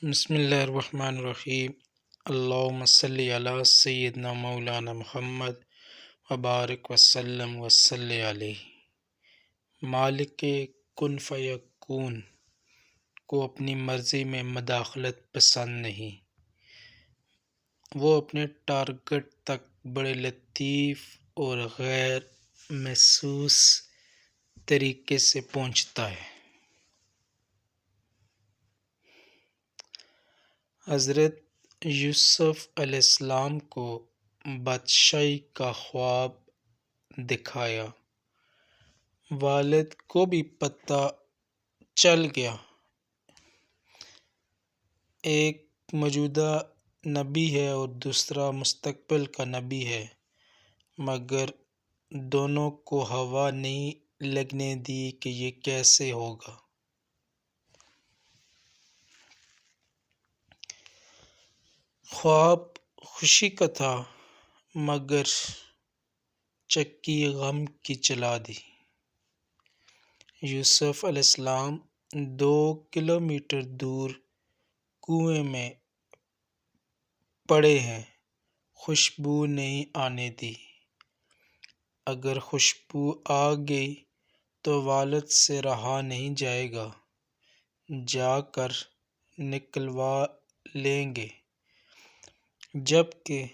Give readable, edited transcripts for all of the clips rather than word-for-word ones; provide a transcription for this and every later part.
بسم اللہ الرحمن الرحیم۔ اللہم صلی علی سیدنا مولانا محمد وبارک وسلم وصلی علیہ۔ مالک کن فیکون کو اپنی مرضی میں مداخلت پسند نہیں۔ وہ اپنے ٹارگٹ تک بڑے لطیف اور غیر محسوس طریقے سے پہنچتا ہے۔ حضرت یوسف علیہ السلام کو بادشاہی کا خواب دکھایا۔ والد کو بھی پتہ چل گیا۔ ایک موجودہ نبی ہے اور دوسرا مستقبل کا نبی ہے، مگر دونوں کو ہوا نہیں لگنے دی کہ یہ کیسے ہوگا۔ خواب خوشی کا تھا، مگر چکی غم کی چلا دی۔ یوسف علیہ السلام 2 کلومیٹر دور کنویں میں پڑے ہیں، خوشبو نہیں آنے دی۔ اگر خوشبو آ گئی تو والد سے رہا نہیں جائے گا، جا کر نکلوا لیں گے۔ جبکہ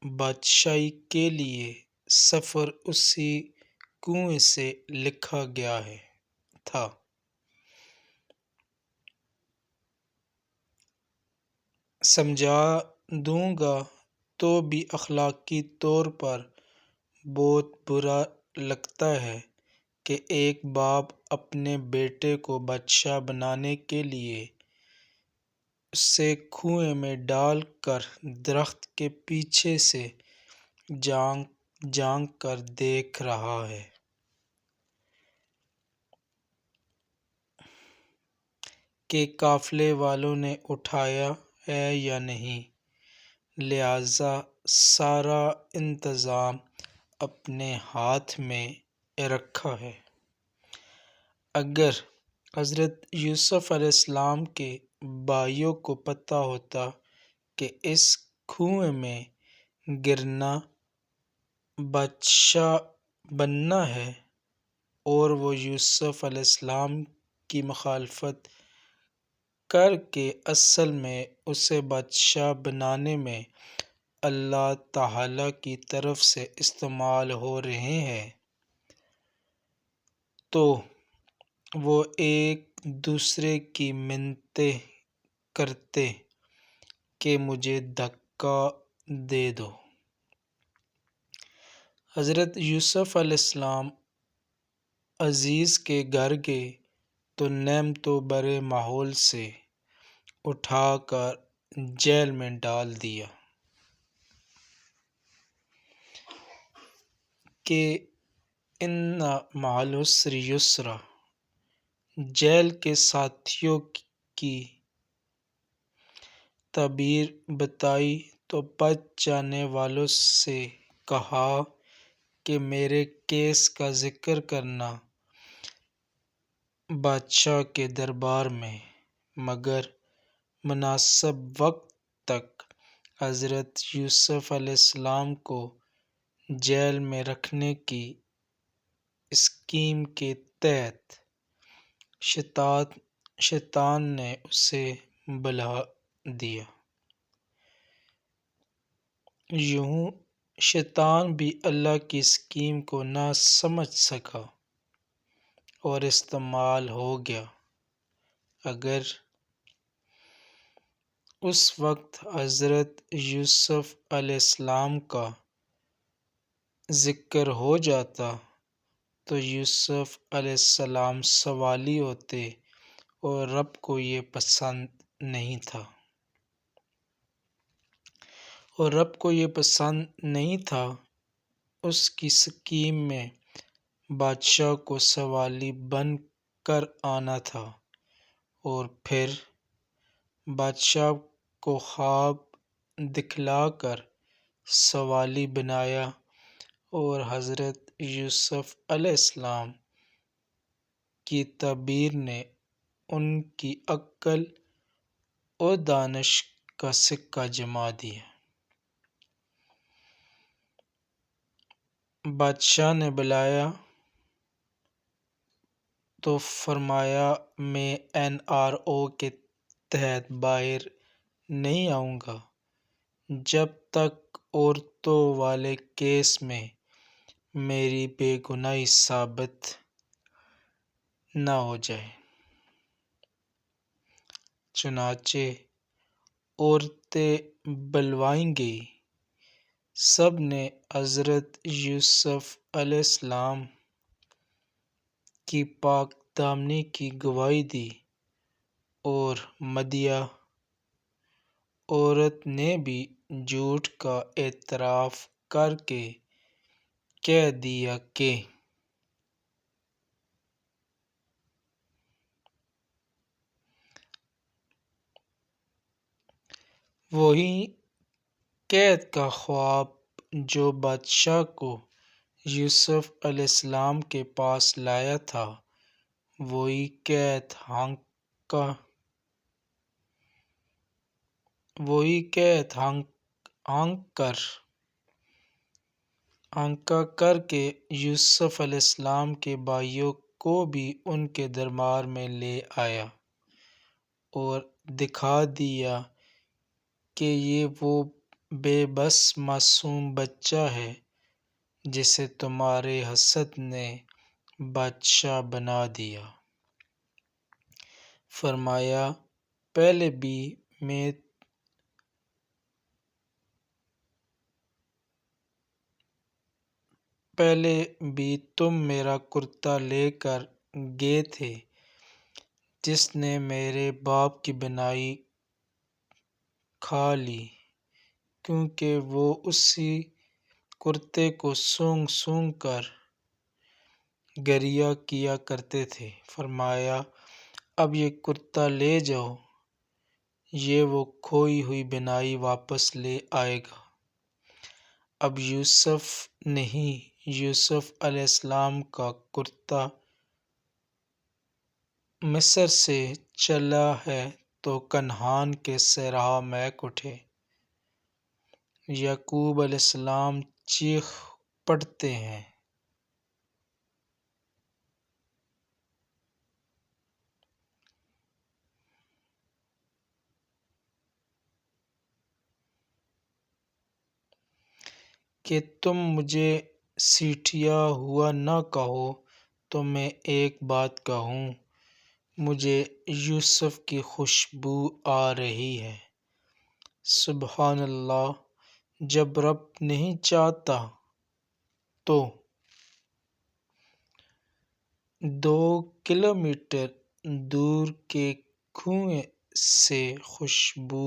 بادشاہی کے لیے سفر اسی کنویں سے لکھا گیا تھا۔ سمجھا دوں گا تو بھی اخلاقی طور پر بہت برا لگتا ہے کہ ایک باپ اپنے بیٹے کو بادشاہ بنانے کے لیے اسے کنویں میں ڈال کر درخت کے پیچھے سے جھانک کر دیکھ رہا ہے کہ قافلے والوں نے اٹھایا ہے یا نہیں، لہذا سارا انتظام اپنے ہاتھ میں رکھا ہے۔ اگر حضرت یوسف علیہ السلام کے بھائیوں کو پتہ ہوتا کہ اس کنویں میں گرنا بادشاہ بننا ہے اور وہ یوسف علیہ السلام کی مخالفت کر کے اصل میں اسے بادشاہ بنانے میں اللہ تعالی کی طرف سے استعمال ہو رہے ہیں، تو وہ ایک دوسرے کی منتیں کرتے کہ مجھے دھکا دے دو۔ حضرت یوسف علیہ السلام عزیز کے گھر گئے تو نعمتوں بھرے ماحول سے اٹھا کر جیل میں ڈال دیا کہ ان مع العسر یسرا۔ جیل کے ساتھیوں کی تعبیر بتائی تو بچ جانے والوں سے کہا کہ میرے کیس کا ذکر کرنا بادشاہ کے دربار میں، مگر مناسب وقت تک حضرت یوسف علیہ السلام کو جیل میں رکھنے کی اسکیم کے تحت شیطان نے اسے بہلا دیا۔ یوں شیطان بھی اللہ کی اسکیم کو نہ سمجھ سکا اور استعمال ہو گیا۔ اگر اس وقت حضرت یوسف علیہ السلام کا ذکر ہو جاتا تو یوسف علیہ السلام سوالی ہوتے اور رب کو یہ پسند نہیں تھا۔ اس کی اسکیم میں بادشاہ کو سوالی بن کر آنا تھا اور پھر بادشاہ کو خواب دکھلا کر سوالی بنایا، اور حضرت یوسف علیہ السلام کی تعبیر نے ان کی عقل اور دانش کا سکہ جما دیا۔ بادشاہ نے بلایا تو فرمایا میں NRO کے تحت باہر نہیں آؤں گا جب تک عورتوں والے کیس میں میری بے گناہی ثابت نہ ہو جائے۔ چنانچہ عورتیں بلوائیں گئیں، سب نے حضرت یوسف علیہ السلام کی پاک دامنی کی گواہی دی، اور مدیہ عورت نے بھی جھوٹ کا اعتراف کر کے کہہ دیا کہ وہی قید کا خواب جو بادشاہ کو یوسف علیہ السلام کے پاس لایا تھا، وہی قید ہانکا کر کے یوسف علیہ السلام کے بھائیوں کو بھی ان کے دربار میں لے آیا اور دکھا دیا کہ یہ وہ بے بس معصوم بچہ ہے جسے تمہارے حسد نے بادشاہ بنا دیا۔ فرمایا پہلے بھی تم میرا کرتا لے کر گئے تھے جس نے میرے باپ کی بنائی کھا لی، کیونکہ وہ اسی کرتے کو سونگھ سونگھ کر گریہ کیا کرتے تھے۔ فرمایا اب یہ کرتا لے جاؤ، یہ وہ کھوئی ہوئی بنائی واپس لے آئے گا۔ اب یوسف علیہ السلام کا کرتا مصر سے چلا ہے تو کنعان کے صحرا مہک اٹھے۔ یعقوب علیہ السلام چیخ پڑتے ہیں۔ کہ تم مجھے سیٹھیا ہوا نہ کہو تو میں ایک بات کہوں، مجھے یوسف کی خوشبو آ رہی ہے۔ سبحان اللہ، جب رب نہیں چاہتا تو 2 کلومیٹر دور کے کنویں سے خوشبو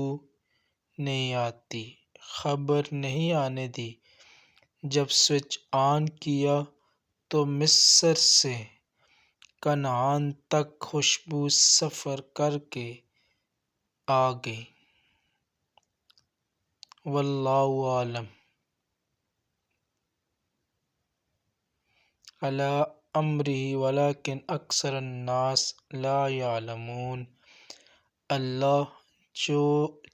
نہیں آتی، خبر نہیں آنے دی۔ جب سوئچ آن کیا تو مصر سے کنعان تک خوشبو سفر کر کے آ گئی۔ واللہ اعلم۔ علی امرہ ولکن اکثر الناس لا یعلمون۔ اللہ جو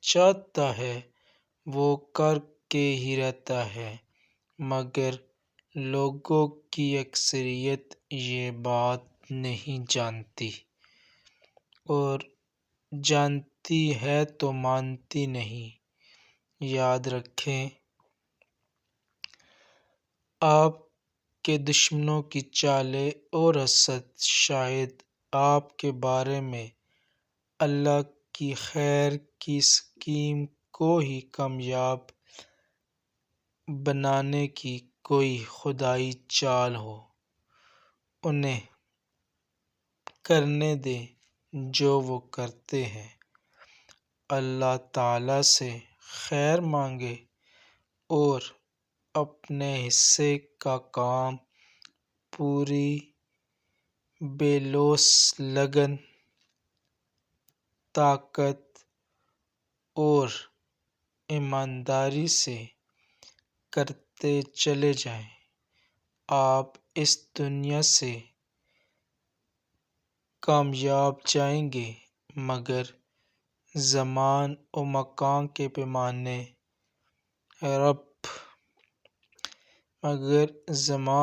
چاہتا ہے وہ کر کے ہی رہتا ہے، مگر لوگوں کی اکثریت یہ بات نہیں جانتی، اور جانتی ہے تو مانتی نہیں۔ یاد رکھیں آپ کے دشمنوں کی چالیں اور حسد شاید آپ کے بارے میں اللہ کی خیر کی اسکیم کو ہی کامیاب بنانے کی کوئی خدائی چال ہو۔ انہیں کرنے دیں جو وہ کرتے ہیں، اللہ تعالی سے خیر مانگیں اور اپنے حصے کا کام پوری بے لوث لگن، طاقت اور ایمانداری سے کرتے چلے جائیں۔ آپ اس دنیا سے کامیاب جائیں گے، مگر زمان و مکان کے پیمانے رب مگر زمان